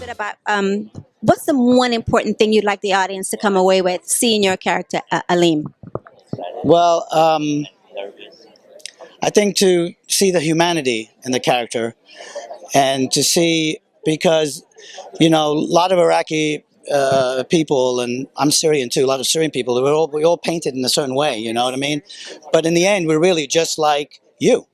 bit about what's the one important thing you'd like the audience to come away with seeing your character, Alim? Well, I think to see the humanity in the character and to see, because, a lot of Iraqi people, and I'm Syrian too, a lot of Syrian people, we all painted in a certain way, you know what I mean? But in the end, we're really just like you.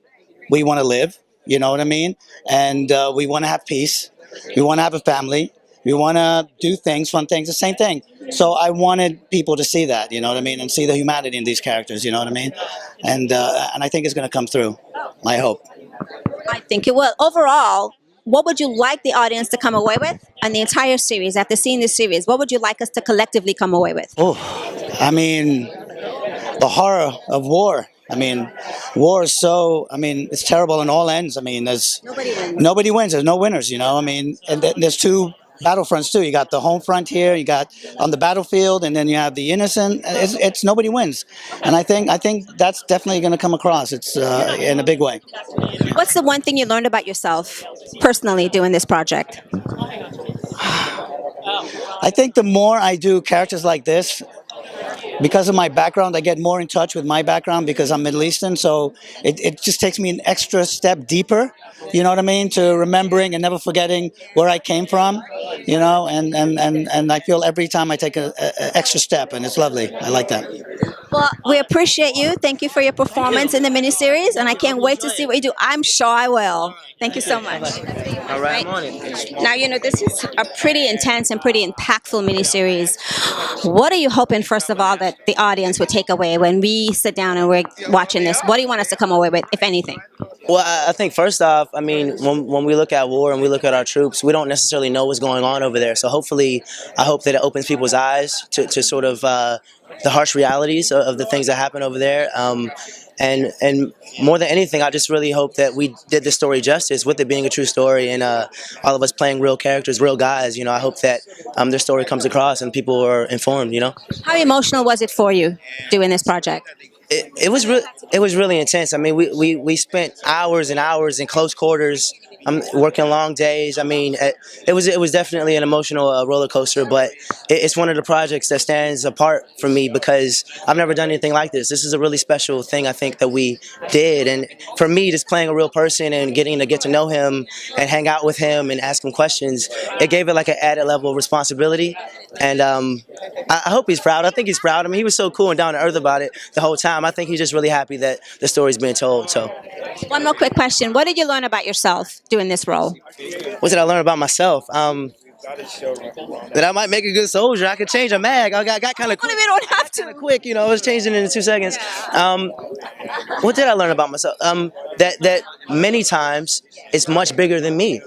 We want to live, you know what I mean? And we want to have peace. We want to have a family. We want to do things, fun things, the same thing. So I wanted people to see that, you know what I mean? And see the humanity in these characters, you know what I mean? And I think it's going to come through, I hope. I think it will. Overall, what would you like the audience to come away with on the entire series? After seeing this series, what would you like us to collectively come away with? Oh, I mean, the horror of war. I mean, war is so, it's terrible on all ends. I mean, nobody wins. There's no winners, you know. I mean, and there's two battlefronts too. You got the home front here, you got on the battlefield, and then you have the innocent. It's nobody wins. And I think that's definitely going to come across. It's in a big way. What's the one thing you learned about yourself personally doing this project? I think the more I do characters like this, because of my background, I get more in touch with my background because I'm Middle Eastern. So it just takes me an extra step deeper, you know what I mean, to remembering and never forgetting where I came from, and I feel every time I take a extra step, and it's lovely. I like that. Well, we appreciate you. Thank you for your performance in the miniseries, and I can't wait to see what you do. I'm sure I will. Thank you so much. All right, I'm on it. Now, this is a pretty intense and pretty impactful miniseries. What are you hoping, first of all, that the audience would take away when we sit down and we're watching this? What do you want us to come away with, if anything? Well, I think first off, when we look at war and we look at our troops, we don't necessarily know what's going on over there. So hopefully, I hope that it opens people's eyes to sort of the harsh realities of the things that happen over there. And more than anything, I just really hope that we did the story justice with it being a true story and all of us playing real characters, real guys. I hope that their story comes across and people are informed. How emotional was it for you doing this project? It was really intense. We spent hours and hours in close quarters. Working long days. It was definitely an emotional roller coaster, but it's one of the projects that stands apart from me because I've never done anything like this. This is a really special thing I think that we did, and for me, just playing a real person and getting to get to know him and hang out with him and ask him questions, it gave it like an added level of responsibility. And I hope he's proud. I think he's proud. He was so cool and down to earth about it the whole time. I think he's just really happy that the story's being told. So, one more quick question: what did you learn about yourself doing this role? What did I learn about myself? That I might make a good soldier. I could change a mag. I got kind of quick. We don't have to. Kind of quick, I was changing it in 2 seconds. What did I learn about myself? That many times it's much bigger than me.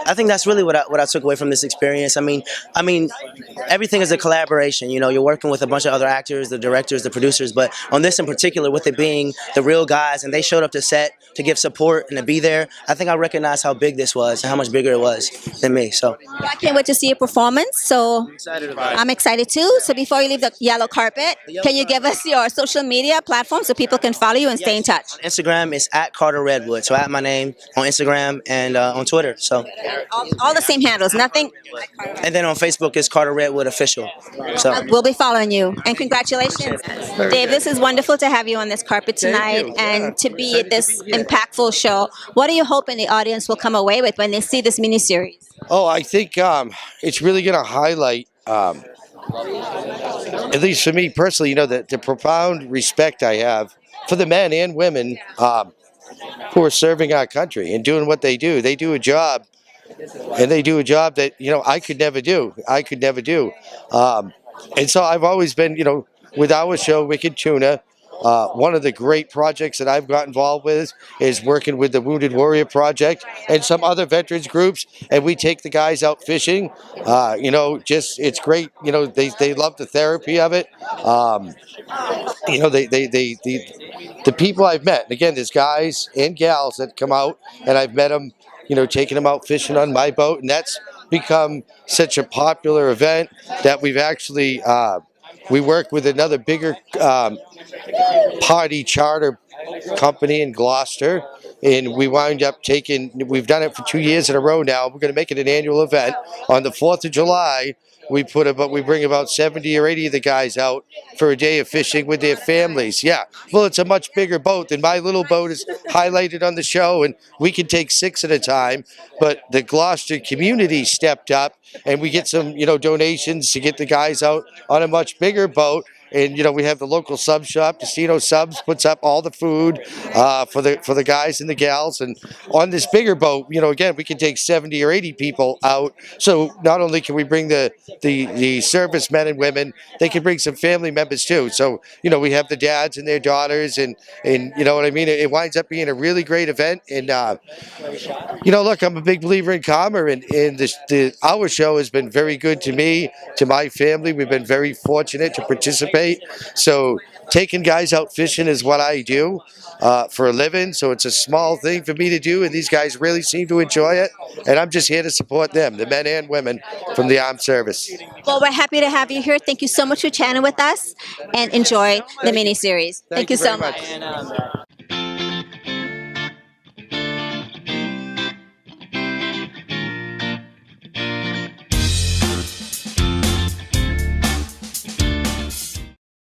I think that's really what I took away from this experience. Everything is a collaboration. You're working with a bunch of other actors, the directors, the producers, but on this in particular, with it being the real guys, and they showed up to set to give support and to be there. I think I recognized how big this was and how much bigger it was than me. So I can't wait to see your performance. So I'm excited too. So before you leave the yellow carpet, can you give us your social media platform so people can follow you and stay in touch? On Instagram is @CarterRedwood. So my name on Instagram and on Twitter. So all the same handles, nothing. And then on Facebook is Carter Redwood Official. So we'll be following you. And congratulations. Dave, this is wonderful to have you on this carpet tonight and to be at this impactful show. What are you hoping the audience will come away with when they see this miniseries? Oh, I think it's really going to highlight, at least for me personally, the profound respect I have for the men and women who are serving our country and doing what they do. They do a job, and they do a job that, I could never do. And so I've always been, with our show, Wicked Tuna, one of the great projects that I've got involved with is working with the Wounded Warrior Project and some other veterans groups, and we take the guys out fishing. It's great. They love the therapy of it. The people I've met, and again, there's guys and gals that come out, and I've met them, taking them out fishing on my boat, and that's become such a popular event that we've actually we work with another bigger party charter company in Gloucester and we wind up we've done it for 2 years in a row now. We're going to make it an annual event on the 4th of July. We bring about 70 or 80 of the guys out for a day of fishing with their families. Yeah, well, it's a much bigger boat than my little boat is highlighted on the show, and we can take 6 at a time. But the Gloucester community stepped up, and we get some, donations to get the guys out on a much bigger boat. And we have the local sub shop, Casino Subs, puts up all the food for the guys and the gals. And on this bigger boat, again, we can take 70 or 80 people out. So not only can we bring the servicemen and women, they can bring some family members too. So we have the dads and their daughters, and you know what I mean. It winds up being a really great event. And look, I'm a big believer in karma, and our show has been very good to me, to my family. We've been very fortunate to participate. So taking guys out fishing is what I do for a living. So it's a small thing for me to do, and these guys really seem to enjoy it. And I'm just here to support them, the men and women from the armed service. Well, we're happy to have you here. Thank you so much for chatting with us, and enjoy the mini series. Thank you so very much. much.